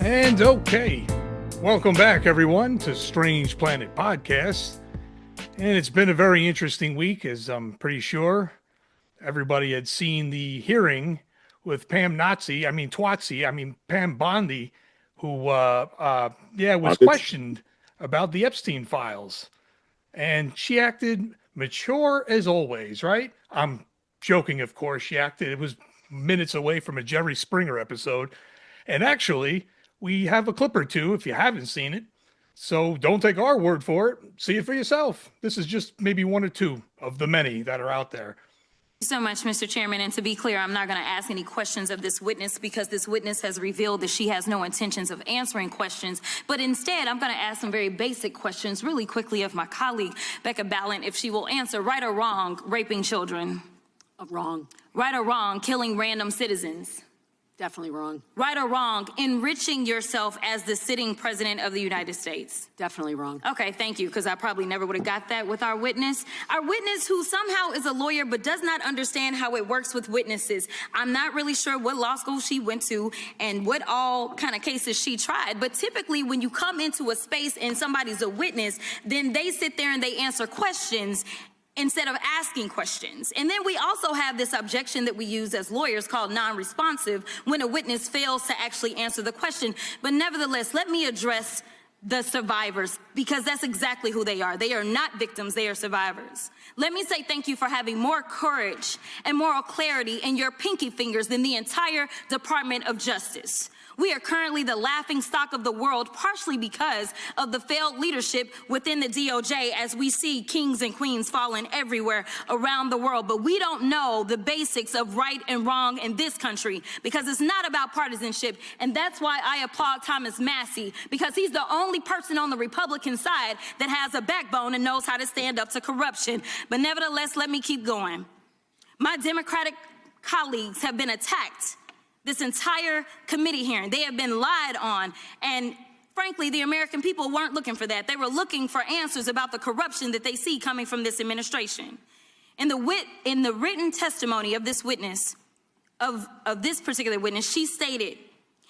And okay, welcome back everyone to Strange Planet Podcast. And it's been a very interesting week, as I'm pretty sure everybody had seen the hearing with Pam Bondi, who was questioned about the Epstein files. And she acted mature as always, right? I'm joking, of course. It was minutes away from a Jerry Springer episode. And actually, we have a clip or two if you haven't seen it. So don't take our word for it. See it for yourself. This is just maybe one or two of the many that are out there. Thank you so much, Mr. Chairman. And to be clear, I'm not going to ask any questions of this witness because this witness has revealed that she has no intentions of answering questions. But instead, I'm going to ask some very basic questions really quickly of my colleague, Becca Ballant, if she will answer right or wrong, raping children. Wrong. Right or wrong, killing random citizens. Definitely wrong. Right or wrong, enriching yourself as the sitting president of the United States. Definitely wrong. Okay, thank you, because I probably never would have got that with our witness. Our witness who somehow is a lawyer but does not understand how it works with witnesses. I'm not really sure what law school she went to and what all kind of cases she tried, but typically when you come into a space and somebody's a witness, then they sit there and they answer questions instead of asking questions. And then we also have this objection that we use as lawyers called non-responsive when a witness fails to actually answer the question. But nevertheless, let me address the survivors because that's exactly who they are. They are not victims, they are survivors. Let me say thank you for having more courage and moral clarity in your pinky fingers than the entire Department of Justice. We are currently the laughingstock of the world, partially because of the failed leadership within the DOJ as we see kings and queens falling everywhere around the world. But we don't know the basics of right and wrong in this country because it's not about partisanship. And that's why I applaud Thomas Massie, because he's the only person on the Republican side that has a backbone and knows how to stand up to corruption. But nevertheless, let me keep going. My Democratic colleagues have been attacked this entire committee hearing. They have been lied on. And frankly, the American people weren't looking for that. They were looking for answers about the corruption that they see coming from this administration. In the written testimony of this witness, of this particular witness, she stated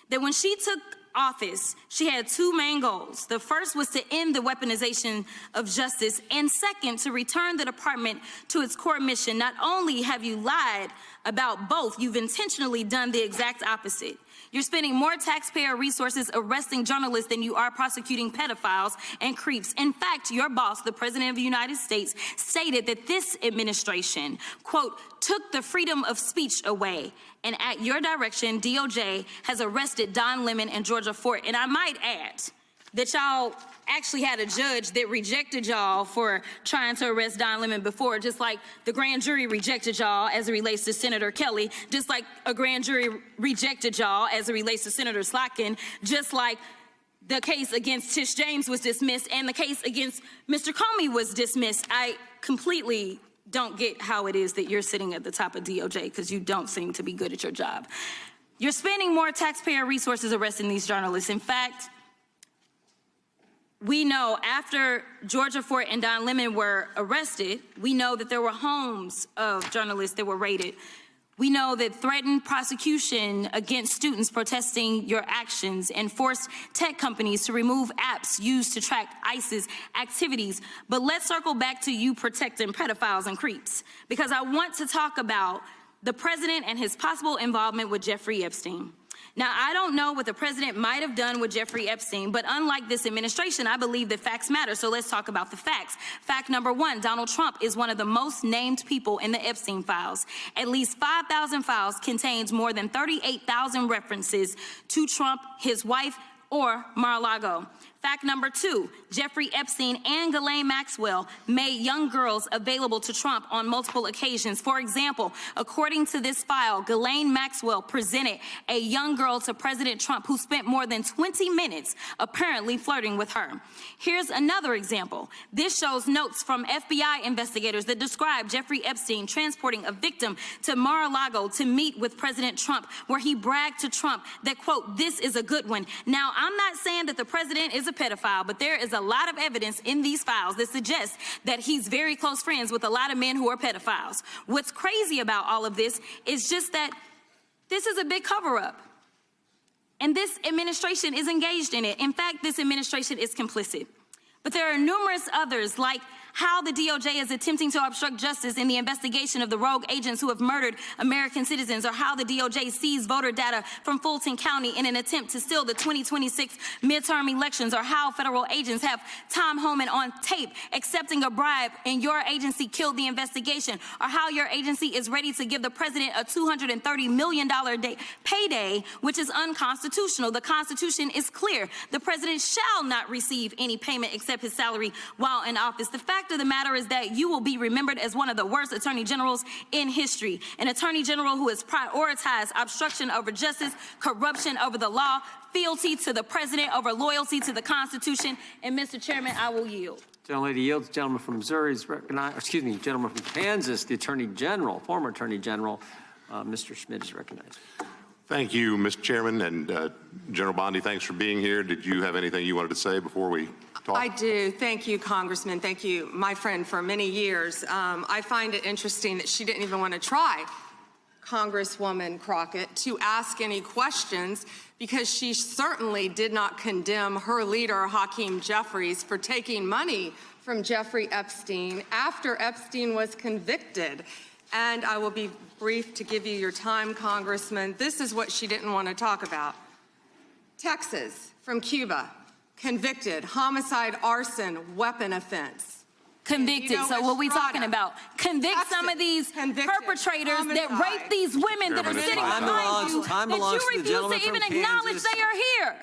that when she took office, she had two main goals. The first was to end the weaponization of justice, and second, to return the department to its core mission. Not only have you lied about both, you've intentionally done the exact opposite. You're spending more taxpayer resources arresting journalists than you are prosecuting pedophiles and creeps. In fact, your boss, the President of the United States, stated that this administration, quote, took the freedom of speech away. And at your direction, DOJ has arrested Don Lemon and Georgia Fort. And I might add that y'all actually had a judge that rejected y'all for trying to arrest Don Lemon before, just like the grand jury rejected y'all as it relates to Senator Kelly, just like a grand jury rejected y'all as it relates to Senator Slotkin, just like the case against Tish James was dismissed and the case against Mr. Comey was dismissed. I completely don't get how it is that you're sitting at the top of DOJ because you don't seem to be good at your job. You're spending more taxpayer resources arresting these journalists. In fact, we know after Georgia Fort and Don Lemon were arrested, we know that there were homes of journalists that were raided. We know that threatened prosecution against students protesting your actions and forced tech companies to remove apps used to track ISIS activities. But let's circle back to you protecting pedophiles and creeps, because I want to talk about the president and his possible involvement with Jeffrey Epstein. Now, I don't know what the president might have done with Jeffrey Epstein, but unlike this administration, I believe that facts matter. So let's talk about the facts. Fact number one, Donald Trump is one of the most named people in the Epstein files. At least 5,000 files contains more than 38,000 references to Trump, his wife, or Mar-a-Lago. Fact number two, Jeffrey Epstein and Ghislaine Maxwell made young girls available to Trump on multiple occasions. For example, according to this file, Ghislaine Maxwell presented a young girl to President Trump who spent more than 20 minutes apparently flirting with her. Here's another example. This shows notes from FBI investigators that describe Jeffrey Epstein transporting a victim to Mar-a-Lago to meet with President Trump, where he bragged to Trump that, quote, this is a good one. Now, I'm not saying that the president is a pedophile, but there is a lot of evidence in these files that suggests that he's very close friends with a lot of men who are pedophiles. What's crazy about all of this is just that this is a big cover-up. And this administration is engaged in it. In fact, this administration is complicit. But there are numerous others, like how the DOJ is attempting to obstruct justice in the investigation of the rogue agents who have murdered American citizens, or how the DOJ seized voter data from Fulton County in an attempt to steal the 2026 midterm elections, or how federal agents have Tom Homan on tape accepting a bribe and your agency killed the investigation, or how your agency is ready to give the president a $230 million payday, which is unconstitutional. The Constitution is clear. The president shall not receive any payment except his salary while in office. The fact of the matter is that you will be remembered as one of the worst attorney generals in history. An attorney general who has prioritized obstruction over justice, corruption over the law, fealty to the president over loyalty to the Constitution. And Mr. Chairman, I will yield. Gentlelady yields. Gentleman from Missouri is recognized. Excuse me, gentleman from Kansas, the Attorney General, former Attorney General, Mr. Schmidt is recognized. Thank you, Mr. Chairman, and General Bondi, thanks for being here. Did you have anything you wanted to say before we talk? I do. Thank you, Congressman. Thank you, my friend, for many years. I find it interesting that she didn't even want to try, Congresswoman Crockett, to ask any questions, because she certainly did not condemn her leader, Hakeem Jeffries, for taking money from Jeffrey Epstein after Epstein was convicted. And I will be brief to give you your time, Congressman. This is what she didn't want to talk about. Texas, from Cuba, convicted, homicide, arson, weapon offense. Convicted. So what are we talking about? Convict Texas, some of these perpetrators homicide. that rape these women that are sitting behind you, that you refuse to even acknowledge they are here.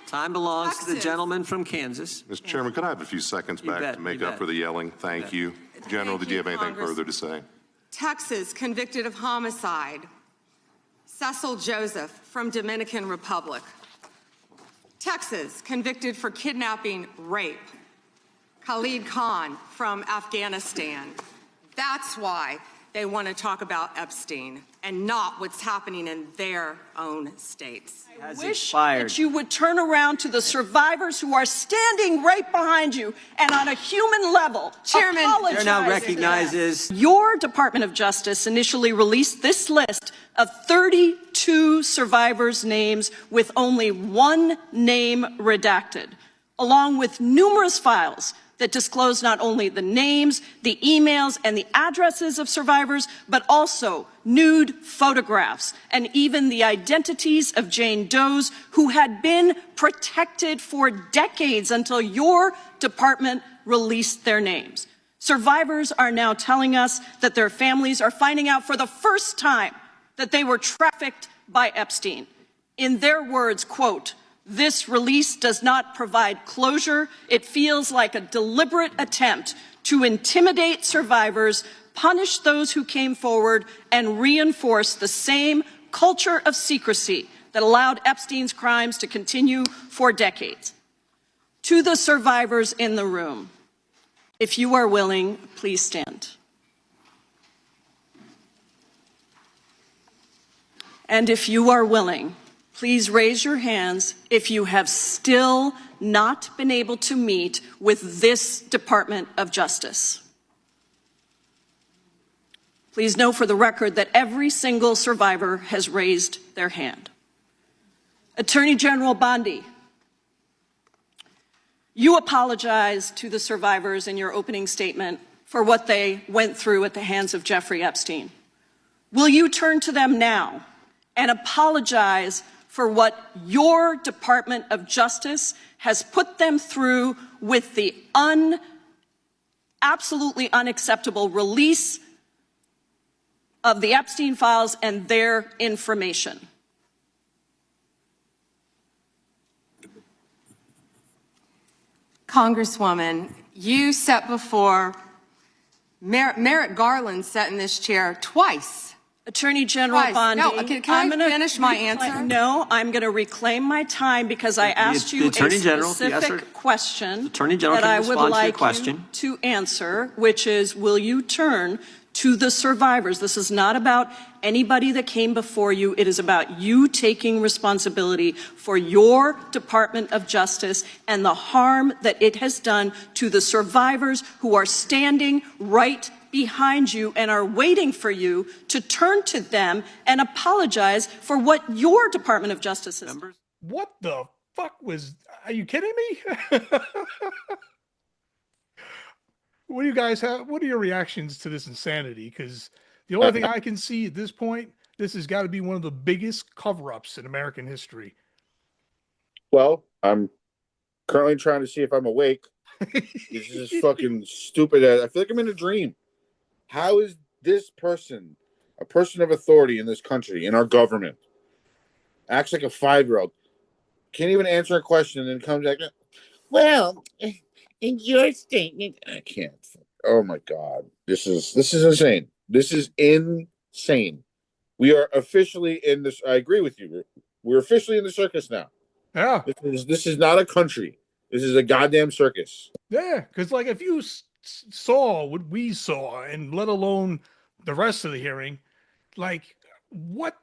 Time belongs to the gentleman from Kansas. Mr. Chairman, could I have a few seconds back to make up for the yelling? Thank you. General, did you have anything further to say? Texas, convicted of homicide. Cecil Joseph from Dominican Republic. Texas, convicted for kidnapping, rape. Khalid Khan from Afghanistan. That's why they want to talk about Epstein and not what's happening in their own states. I wish that you would turn around to the survivors who are standing right behind you and on a human level Chairman, apologize. Now recognizes. Your Department of Justice initially released this list of 32 survivors' names with only one name redacted, along with numerous files that disclose not only the names, the emails, and the addresses of survivors, but also nude photographs and even the identities of Jane Does who had been protected for decades until your department released their names. Survivors are now telling us that their families are finding out for the first time that they were trafficked by Epstein. In their words, quote, "This release does not provide closure. It feels like a deliberate attempt to intimidate survivors, punish those who came forward, and reinforce the same culture of secrecy that allowed Epstein's crimes to continue for decades." To the survivors in the room, if you are willing, please stand. And if you are willing, please raise your hands if you have still not been able to meet with this Department of Justice. Please know for the record that every single survivor has raised their hand. Attorney General Bondi, you apologized to the survivors in your opening statement for what they went through at the hands of Jeffrey Epstein. Will you turn to them now and apologize for what your Department of Justice has put them through with the absolutely unacceptable release of the Epstein files and their information? Congresswoman, you sat before, Merrick Garland sat in this chair twice. Attorney General Bondi, No, can I finish my answer? No, I'm going to reclaim my time because I asked you a specific question Attorney General that I would respond to your like you question. to answer, which is, will you turn to the survivors. This is not about anybody that came before you. It is about you taking responsibility for your Department of Justice and the harm that it has done to the survivors who are standing right behind you and are waiting for you to turn to them and apologize for what your Department of Justice has done. What the fuck was, are you kidding me? What do you guys have? What are your reactions to this insanity? Because the only thing I can see at this point, this has got to be one of the biggest cover-ups in American history. Well, I'm currently trying to see if I'm awake. This is fucking stupid. I feel like I'm in a dream. How is this person, a person of authority in this country, in our government, acts like a 5-year-old, can't even answer a question, and then comes back, well, in your statement, I can't. Oh my God, this is insane. This is insane. We are officially in this. I agree with you. We're officially in the circus now. Yeah, this is not a country. This is a goddamn circus. Yeah, because like if you saw what we saw, and let alone the rest of the hearing, like what,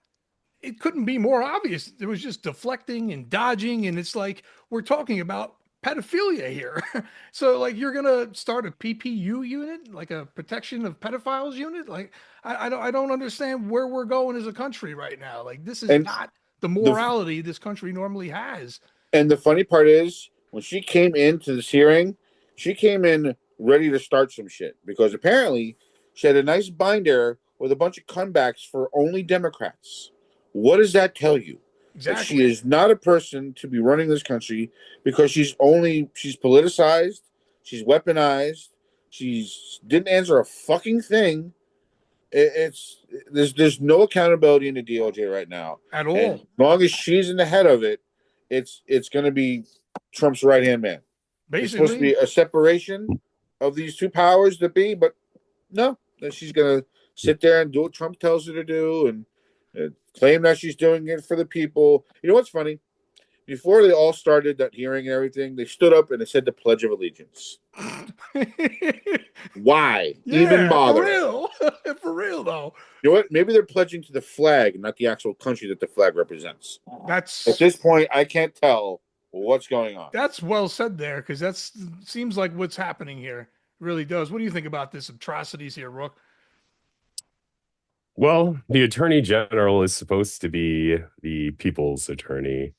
it couldn't be more obvious. There was just deflecting and dodging, and it's like we're talking about pedophilia here. So like you're gonna start a PPU unit, like a protection of pedophiles unit. Like I don't understand where we're going as a country right now. Like this is not the morality this country normally has. And the funny part is, when she came into this hearing, she came in ready to start some shit, because apparently she had a nice binder with a bunch of comebacks for only Democrats. What does that tell you? Exactly. That she is not a person to be running this country, because she's politicized, she's weaponized, she's didn't answer a fucking thing. There's no accountability in the DOJ right now at all. And as long as she's in the head of it, it's going to be Trump's right-hand man. Basically, it's supposed to be a separation of these two powers that be, but no, then she's going to sit there and do what Trump tells her to do, and claim that she's doing it for the people. You know what's funny? Before they all started that hearing and everything, they stood up and they said the Pledge of Allegiance. Why even bother? For real. For real, though. You know what? Maybe they're pledging to the flag, not the actual country that the flag represents. That's at this point, I can't tell what's going on. That's well said there, because that seems like what's happening here. It really does. What do you think about this atrocities here, Rook? Well, the Attorney General is supposed to be the people's attorney.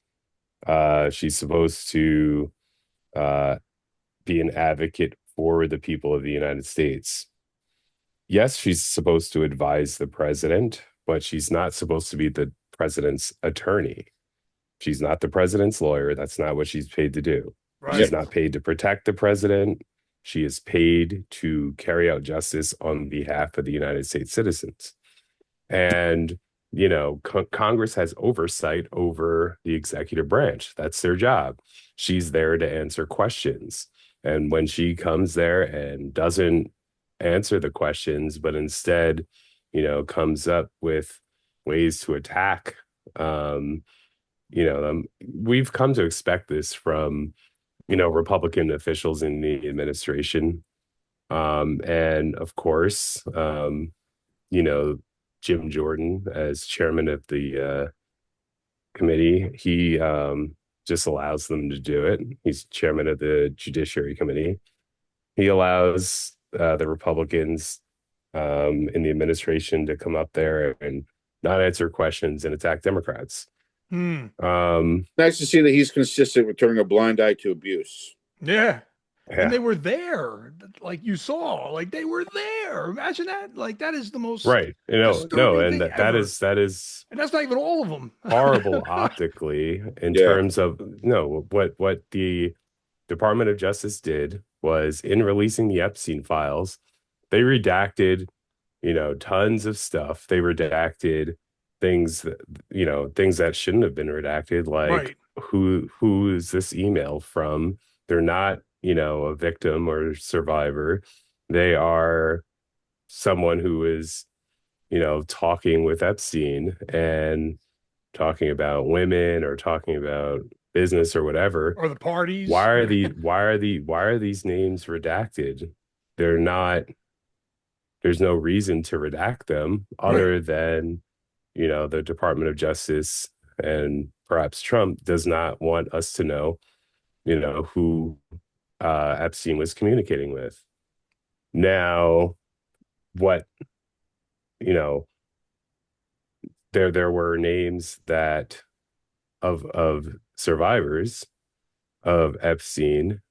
She's supposed to be an advocate for the people of the United States. Yes, she's supposed to advise the president, but she's not supposed to be the president's attorney. She's not the president's lawyer. That's not what she's paid to do. Right. She's not paid to protect the president. She is paid to carry out justice on behalf of the United States citizens. And, you know, Congress has oversight over the executive branch. That's their job. She's there to answer questions. And when she comes there and doesn't answer the questions, but instead, you know, comes up with ways to attack, we've come to expect this from, you know, Republican officials in the administration. And of course, you know, Jim Jordan, as chairman of the committee, he just allows them to do it. He's chairman of the Judiciary Committee. He allows the Republicans in the administration to come up there and not answer questions and attack Democrats. Nice to see that he's consistent with turning a blind eye to abuse. Yeah. And they were there, like you saw, like they were there. Imagine that. Like that is the most right. You know, no, and that is, and that's not even all of them. Horrible optically in terms of what the Department of Justice did was, in releasing the Epstein files, they redacted, you know, tons of stuff. They redacted things that shouldn't have been redacted, like who is this email from? They're not, you know, a victim or survivor. They are someone who is, you know, talking with Epstein and talking about women or talking about business or whatever, or the parties. Why are these names redacted? They're there's no reason to redact them other than, the Department of Justice and perhaps Trump does not want us to know, who Epstein was communicating with. Now, what, there were names that of survivors of Epstein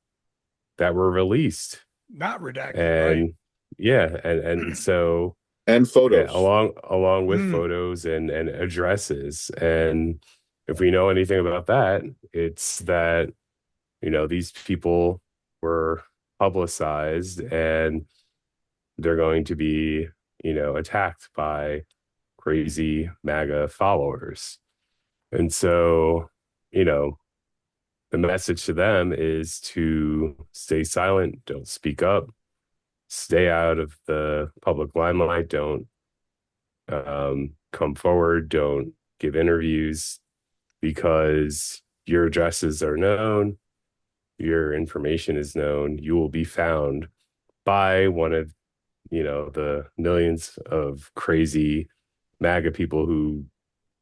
that were released, not redacted, and and so and photos along with photos and addresses. And if we know anything about that, it's that these people were publicized and they're going to be attacked by crazy MAGA followers. And so the message to them is to stay silent, don't speak up, stay out of the public limelight, don't come forward, don't give interviews, because your addresses are known, your information is known, you will be found by one of the millions of crazy MAGA people who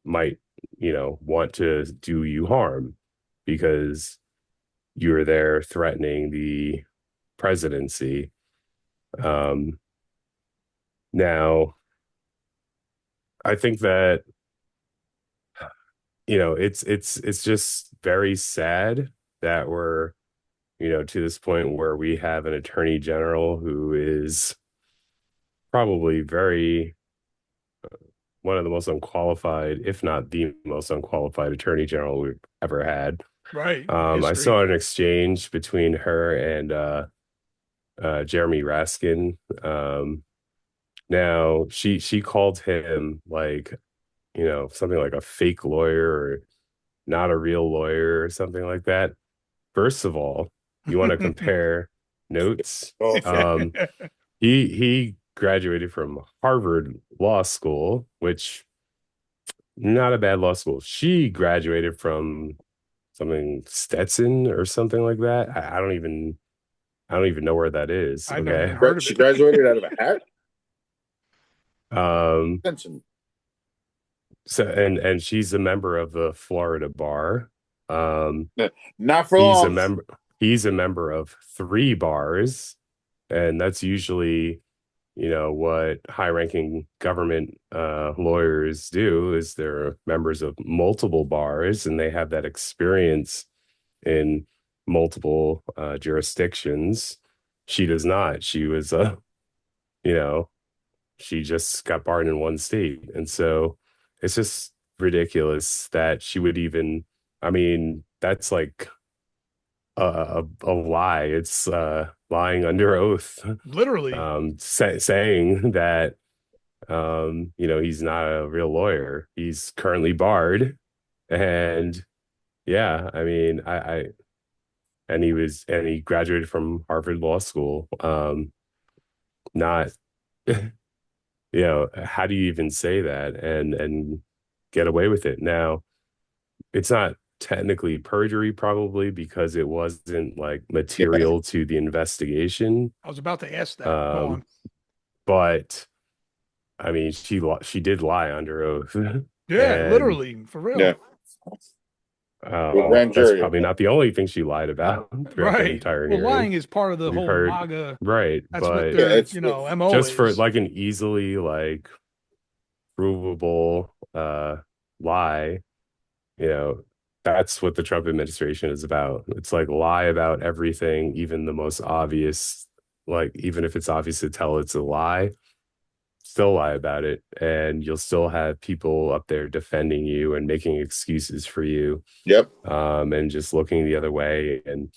might want to do you harm because you're there threatening the presidency. Now, I think that it's just very sad that we're to this point where we have an attorney general who is probably very one of the most unqualified, if not the most unqualified attorney general we've ever had. Right. I saw an exchange between her and Jeremy Raskin. Now she called him like, something like a fake lawyer or not a real lawyer or something like that. First of all, you want to compare notes. He graduated from Harvard Law School, which not a bad law school. She graduated from something Stetson or something like that. I don't even know where that is. I've never heard of She it. graduated out of a hat. Stetson. So and she's a member of the Florida bar. Not for long. He's a member of 3 bars, and that's usually what high-ranking government lawyers do is they're members of multiple bars and they have that experience in multiple jurisdictions. She does not. She was she just got barred in one state. And so it's just ridiculous that she would even, that's like a lie. It's lying under oath, literally saying that he's not a real lawyer. He's currently barred, and he graduated from Harvard Law School. Not how do you even say that and get away with it? Now, it's not technically perjury, probably, because it wasn't like material to the investigation. I was about to ask that. Go on. But she did lie under oath. Yeah, literally, for real. Yeah. That's probably not the only thing she lied about throughout the entire hearing. Lying is part of the whole MAGA. Right. That's but what their, MO just is. for like an easily provable lie, that's what the Trump administration is about. It's like lie about everything, even the most obvious, even if it's obvious to tell it's a lie, still lie about it. And you'll still have people up there defending you and making excuses for you. Yep. And just looking the other way and,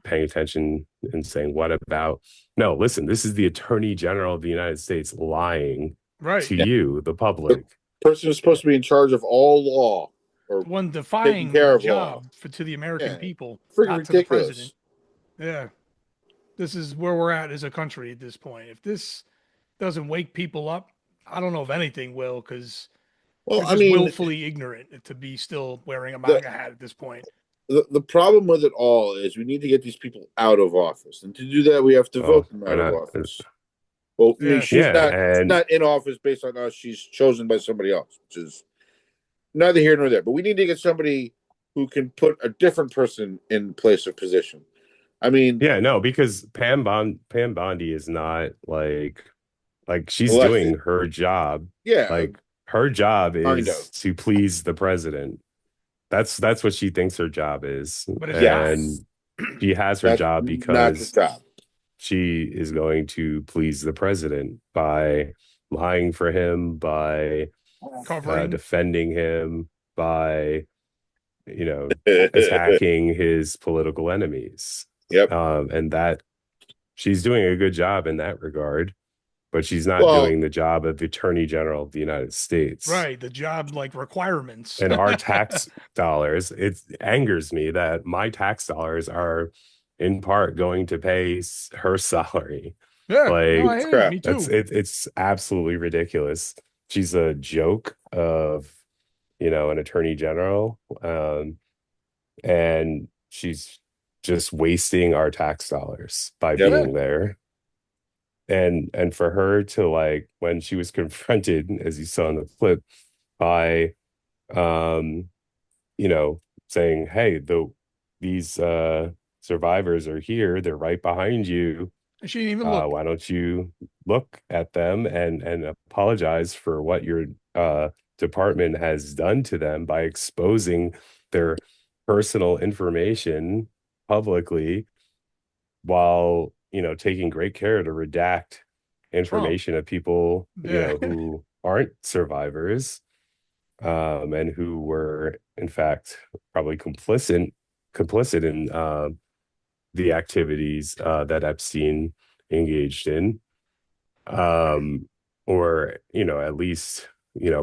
paying attention and saying, what about, no, listen, this is the Attorney General of the United States lying to you, the public. The person is supposed to be in charge of all law. Or one defying care of job to the American people, freaking not to the ridiculous. president. Yeah. This is where we're at as a country at this point. If this doesn't wake people up, I don't know if anything will, because they're just willfully ignorant to be still wearing a MAGA hat at this point. The problem with it all is we need to get these people out of office. And to do that, we have to vote them out of office. Well, Yeah. she's and not in office based on us. She's chosen by somebody else, which is neither here nor there. But we need to get somebody who can put a different person in place of position. I mean, yeah, no, because Pam Bondi is not like she's elected. doing her job. Yeah, Like her job kind is of. to please the president. That's what she thinks her job is. But it's And she has her That's job not the because job. she is going to please the president by lying for him, by covering. defending him, by attacking his political enemies. Yep. And that she's doing a good job in that regard, but she's not doing the job of the Attorney General of the United States. Right. The job like requirements. And our tax dollars, it angers me that my tax dollars are in part going to pay her salary. Yeah. Like, no, I hear you. Me too. it's absolutely ridiculous. She's a joke of, an attorney general. And she's just wasting our tax dollars by being there. And for her to, like, when she was confronted, as you saw in the clip, by saying, hey, these survivors are here, they're right behind you. She didn't even look. Why don't you look at them and apologize for what your department has done to them by exposing their personal information publicly, while taking great care to redact information of people who aren't survivors, and who were in fact probably complicit in the activities that Epstein engaged in, or at least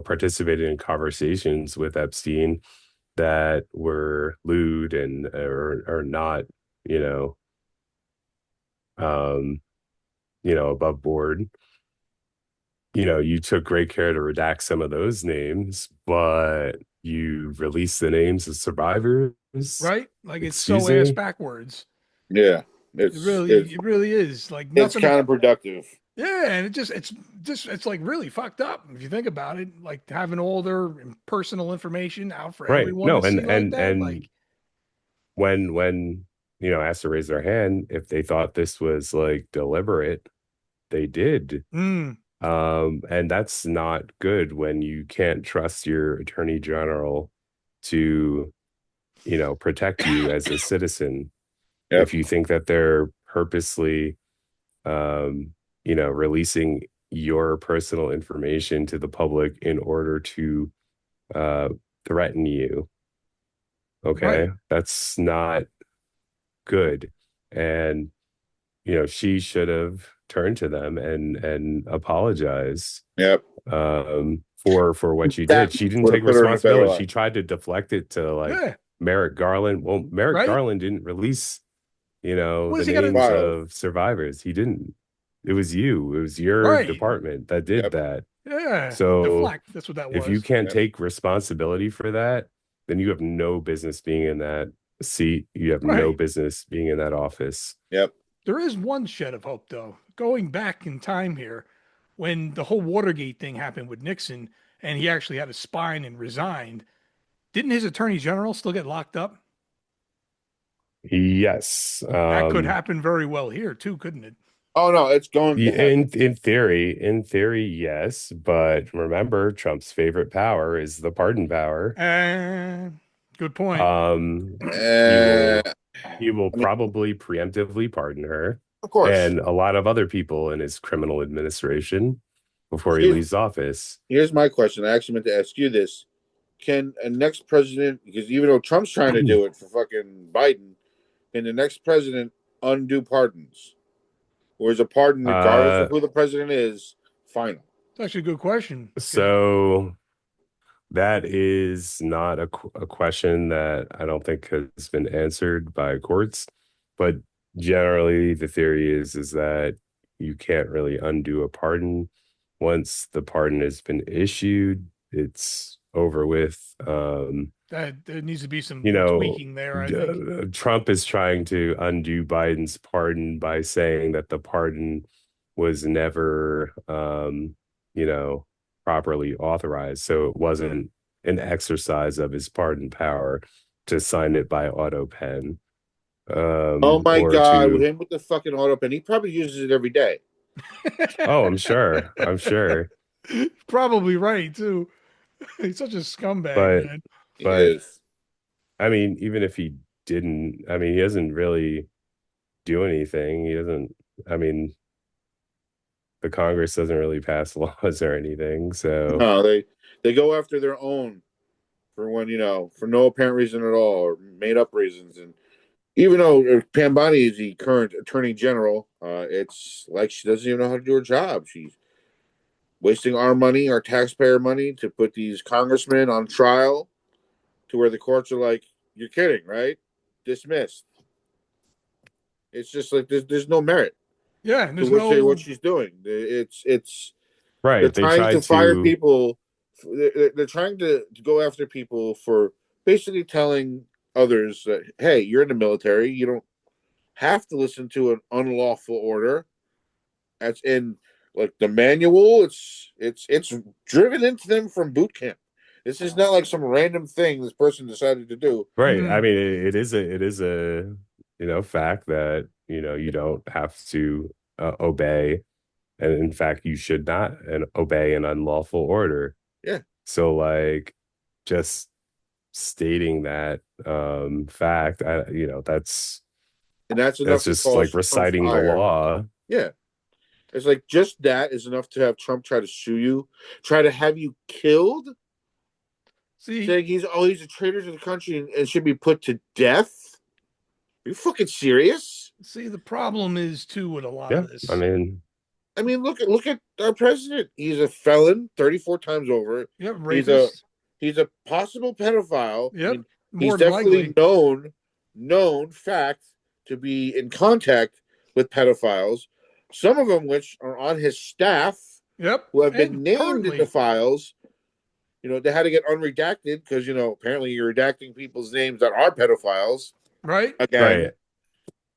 participated in conversations with Epstein that were lewd and or not above board. You took great care to redact some of those names, but you released the names of survivors, right? Like, it's Excuse so ass me? backwards. Yeah, It really is. Like, it's nothing. counterproductive. Yeah, and it's like really fucked up if you think about it. Like, having all their personal information out for Right. everyone No, to see and like that. and Like, when asked to raise their hand if they thought this was like deliberate, they did. And that's not good when you can't trust your attorney general to protect you as a citizen. Yep. If you think that they're purposely releasing your personal information to the public in order to threaten you, okay, that's not good. And she should have turned to them and apologized. Yep. For what she did. She didn't take responsibility. She tried to deflect it to Merrick Garland. Well, Merrick Garland didn't release the names of survivors. He didn't. It was you. It was your department that did that. Yeah. So deflect. That's what that was. If you can't take responsibility for that, then you have no business being in that seat. You have no business being in that office. Yep. There is one shed of hope, though. Going back in time here, when the whole Watergate thing happened with Nixon, and he actually had a spine and resigned, didn't his attorney general still get locked up? Yes. That could happen very well here too, couldn't it? Oh no, it's going to in theory, yes. But remember, Trump's favorite power is the pardon power. Good point. He will probably preemptively pardon her. Of course. And a lot of other people in his criminal administration before he leaves office. Here's my question. I actually meant to ask you this. Can a next president, because even though Trump's trying to do it for fucking Biden, can the next president undo pardons? Or is a pardon, regardless of who the president is, final? That's actually a good question. So that is not a question that I don't think has been answered by courts. But generally, the theory is that you can't really undo a pardon. Once the pardon has been issued, it's over with. That there needs to be some tweaking there, I think. Trump is trying to undo Biden's pardon by saying that the pardon was never, properly authorized. So it wasn't an exercise of his pardon power to sign it by auto pen. Oh my or God, to, him with the fucking auto pen. He probably uses it every day. oh, I'm sure. I'm sure. Probably right too. He's such a scumbag, But, man. He but is. I mean, even if he didn't, I mean, he doesn't really do anything. He doesn't, I mean, the Congress doesn't really pass laws or anything. So, No, they go after their own for when, for no apparent reason at all or made up reasons. And even though Pam Bondi is the current attorney general, it's like she doesn't even know how to do her job. She's wasting our money, our taxpayer money, to put these congressmen on trial to where the courts are like, you're kidding, right? Dismissed. It's just like there's no merit Yeah, to there's no. what she's doing. It's they're right. They trying tried to fire to, people. They're trying to go after people for basically telling others that, hey, you're in the military. You don't have to listen to an unlawful order. That's in like the manual. It's driven into them from boot camp. This is not like some random thing this person decided to do. right. I mean, it is a fact that, you don't have to obey. And in fact, you should not obey an unlawful order. Yeah. So like just stating that fact, that's Enough to just cause like Trump reciting the fire. law. Yeah. It's like just that is enough to have Trump try to sue you, try to have you killed. See, saying he's a traitor to the country and should be put to death. Are you fucking serious? see, the problem is too with a lot Yeah. of this. I mean, look at our president. He's a felon 34 times over. Yep, rapist. He's a possible pedophile. Yep, he's more definitely likely. known fact to be in contact with pedophiles. Some of them which are on his staff. Yep, who have been named in the files. They had to get unredacted because apparently you're redacting people's names that are pedophiles. Right. Again. right.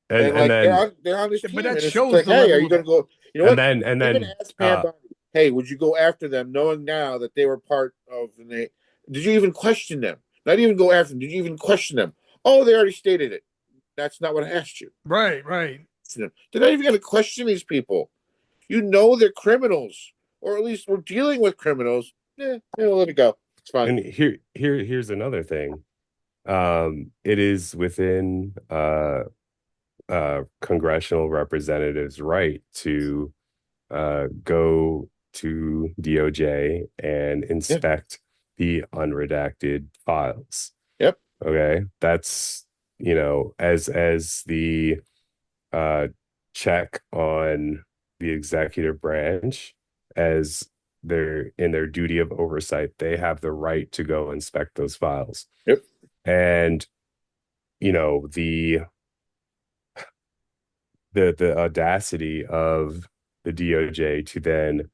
And then they're on this team. But that and it's shows like, the hey, level are you of- going to go? You know and what? then Even ask Pam Bondi, hey, would you go after them, knowing now that they were part of? Did you even question them? Not even go after them. Did you even question them? Oh, they already stated it. That's not what I asked you. Right. They're not even going to question these people. They're criminals, or at least we're dealing with criminals. Yeah, let it go. It's fine. And here's another thing. It is within congressional representatives' right to go to DOJ and inspect the unredacted files. Yep. Okay. That's, as the check on the executive branch, as they're in their duty of oversight, they have the right to go inspect those files. Yep. And the audacity of the DOJ to then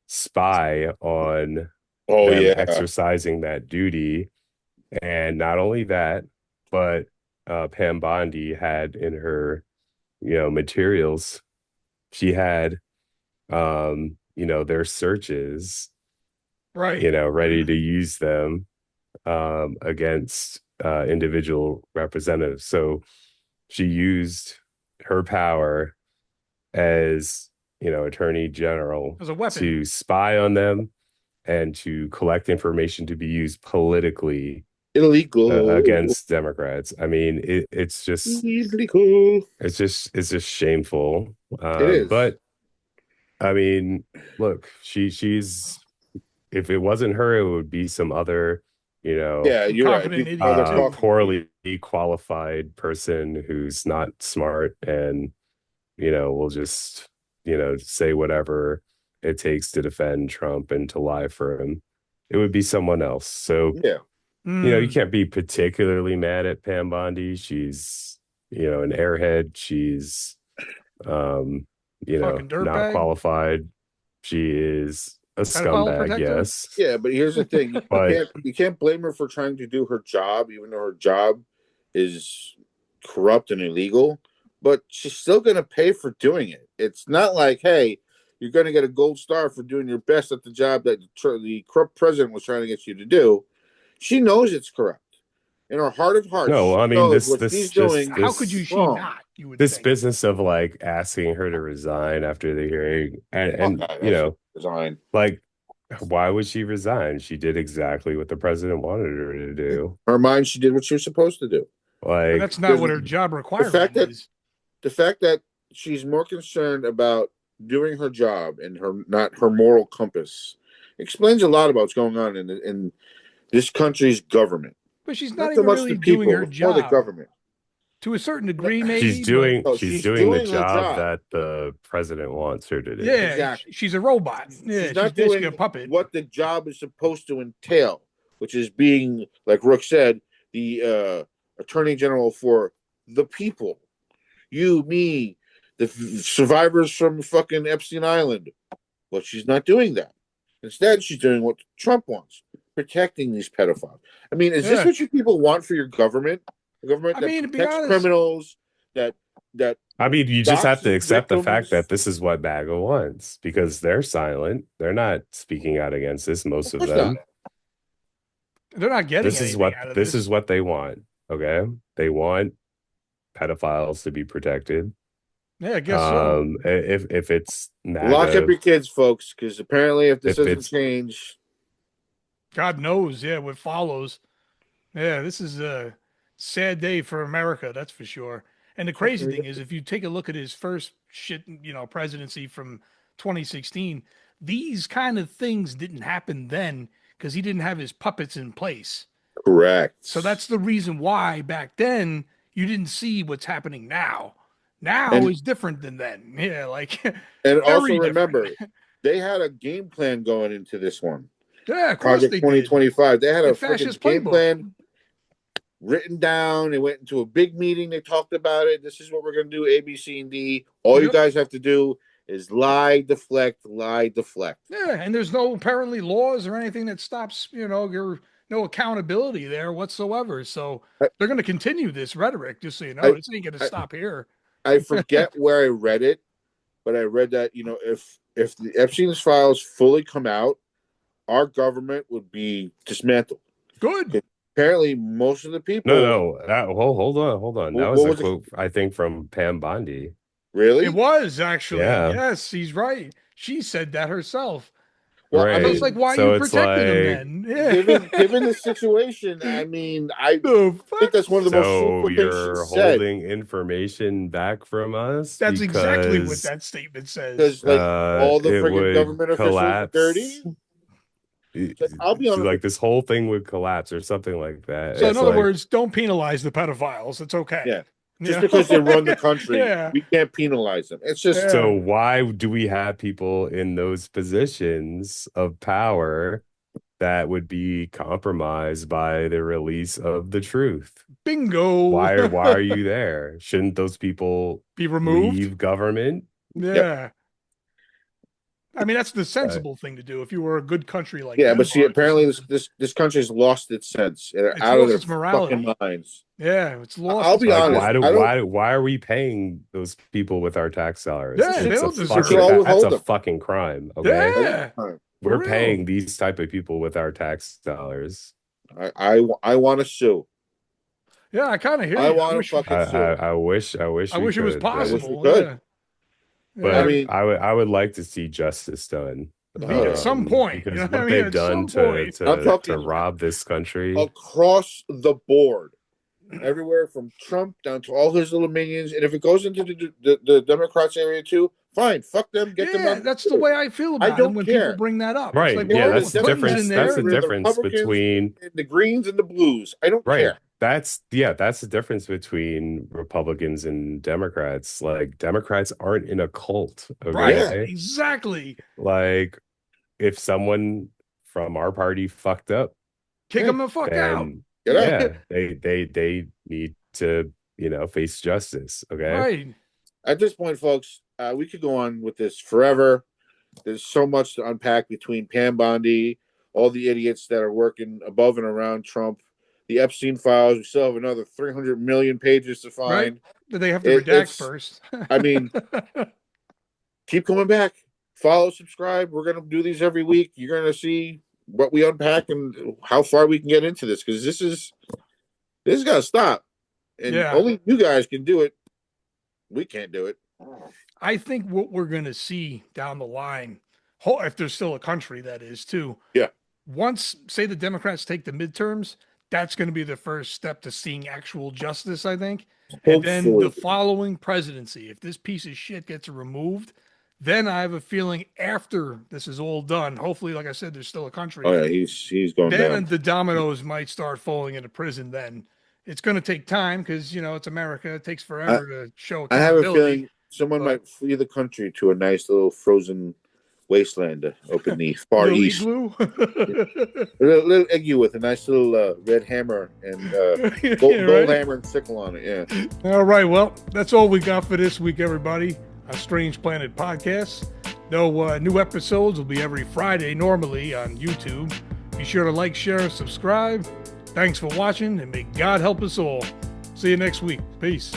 spy on them exercising that duty. And not only that, but Pam Bondi had in her materials, she had their searches, Right. Ready to use them against individual representatives. So she used her power as attorney general As a weapon to spy on them and to collect information to be used politically illegal against Democrats. I mean, it's just illegal. It's just shameful. It is. But I mean, look, she's if it wasn't her, it would be some other, yeah, you're right. Poorly qualified person who's not smart and will just say whatever it takes to defend Trump and to lie for him. It would be someone else. So yeah, you can't be particularly mad at Pam Bondi. She's an airhead. She's not qualified. She is a scumbag, yes. Yeah, but here's the thing. You can't blame her for trying to do her job, even though her job is corrupt and illegal. But she's still going to pay for doing it. It's not like, hey, you're going to get a gold star for doing your best at the job that the corrupt president was trying to get you to do. She knows it's corrupt. In her heart of hearts, No, I she mean knows this what this she's just doing. How could she wrong. not? You would this think. business of like asking her to resign after the hearing, and Okay, you know, resign. like, why would she resign? She did exactly what the president wanted her to do. In her mind, she did what she was supposed to do. But Like, that's not what her job requirement is. The fact that she's more concerned about doing her job and not her moral compass explains a lot about what's going on in this country's government. But she's not so even much really the people, doing her or job. the government. To a certain degree, maybe. she's doing No, she's she's doing the doing her job job. that the president wants her to do. Yeah, Exactly. she's a robot. Yeah, She's not basically doing a puppet. what the job is supposed to entail, which is being, like Rook said, the attorney general for the people. You, me, the survivors from fucking Epstein Island. But she's not doing that. Instead, she's doing what Trump wants, protecting these pedophiles. I mean, is this what you people want for your government? A government that to be protects honest, criminals, that I mean, you just have to doxes accept the fact victims? that this is what MAGA wants because they're silent. They're not speaking out against this. Most of course them. not. they're not getting This is anything what out of this is what they want. Okay, they want pedophiles to be protected. Yeah, I guess so. If it's MAGA, Lock up your kids, folks, because apparently if this If doesn't it's- change, God knows, yeah, what follows. Yeah, this is a sad day for America, that's for sure. And the crazy thing is, if you take a look at his first presidency from 2016, these kind of things didn't happen then because he didn't have his puppets in place. correct. So that's the reason why back then you didn't see what's happening now. Now And- is different than then. Yeah, like And also very remember, different. they had a game plan going into this one. Yeah, of course Project they 2025. They had did. a The fascist freaking game playbook. plan written down. They went into a big meeting. They talked about it. This is what we're going to do, A, B, C, and D. All you Yep. guys have to do is lie, deflect, lie, deflect. Yeah, and there's no apparently laws or anything that stops, your no accountability there whatsoever. So they're going to continue this rhetoric, just so you know. This ain't going to stop here. I forget where I read it, but I read that, if the Epstein's files fully come out, our government would be dismantled. Good. Apparently, most of the people. no. Hold on. That What was a was it? quote I think from Pam Bondi. Really? It was actually. Yeah. Yes, he's right. She said that herself. Well, Right. I So mean, it's like, why So are you it's protecting him then? Yeah. given the situation, I mean, I The think fuck? that's one of the most So fruitful things you're she said. holding information back from us? That's exactly what because, that statement says. Because all the it freaking would government officials are collapse. dirty. I'll be So, honest. like this whole thing would collapse or something like that. So in It's other like- words, don't penalize the pedophiles. It's okay. Yeah. Just Yeah. because they run the country, Yeah. we can't penalize them. It's just Yeah. So why do we have people in those positions of power that would be compromised by the release of the truth? Bingo. Why are you there? Shouldn't those people Be removed? leave government? Yeah. I mean, that's the sensible thing to do if you were a good country like but see, Denmark or apparently something. this country's lost its sense. They're It's out of lost their its morality. fucking minds. Yeah, it's lost. I'll its be honest, morality. Why are we paying those people with our tax dollars? Yeah, they It's don't a deserve fucking, it. I'll that's withhold a them. fucking crime. Okay. Yeah. We're real. paying these type of people with our tax dollars. I want to sue. Yeah, I kind of hear I you. wanna wish, fucking- I wish I we wish it was could, but- possible. could. Yeah. But Yeah. I mean- I would like to see justice done. At some point, because you know what what I mean? they've At done some point. I'm talking- to rob this country. Across the board, everywhere from Trump down to all his little minions, and if it goes into the Democrats area too, fine, fuck them, get them Yeah, on. that's the way I feel about don't it when care. people bring that up. It's Right. like, Yeah, well, that's the Clinton's difference. in That's the there. difference Republicans between and the Greens and the Blues. I don't right. care. That's the difference between Republicans and Democrats. Like Democrats aren't in a cult. Right, Okay. exactly. Like if someone from our party fucked up, Kick them the fuck out. then Get out. yeah, they need to, face justice. Okay. Right. At this point, folks, we could go on with this forever. There's so much to unpack between Pam Bondi, all the idiots that are working above and around Trump, the Epstein files. We still have another 300 million pages to find. That they have to It- redact it's- first. I mean, keep coming back. follow, subscribe. We're going to do these every week. You're going to see what we unpack and how far we can get into this, because this has got to stop. And only you guys can do it. We can't do it. I think what we're going to see down the line, if there's still a country, that is, too. Yeah. Once, say, the Democrats take the midterms, that's going to be the first step to seeing actual justice, I think. And then the following presidency, if this piece of shit gets removed, then I have a feeling after this is all done, hopefully, like I said, there's still a country. Oh, yeah, he's going down. Then the dominoes might start falling into prison then. It's going to take time because, it's America. It takes forever to show accountability. I have a feeling someone might flee the country to a nice little frozen wasteland up in the far east. Igloo? a little igloo with a nice little red hammer and gold hammer and sickle on it. Yeah. All right. Well, that's all we got for this week, everybody. On Strange Planet Podcast. No new episodes will be every Friday normally on YouTube. Be sure to like, share, and subscribe. Thanks for watching, and may God help us all. See you next week. Peace.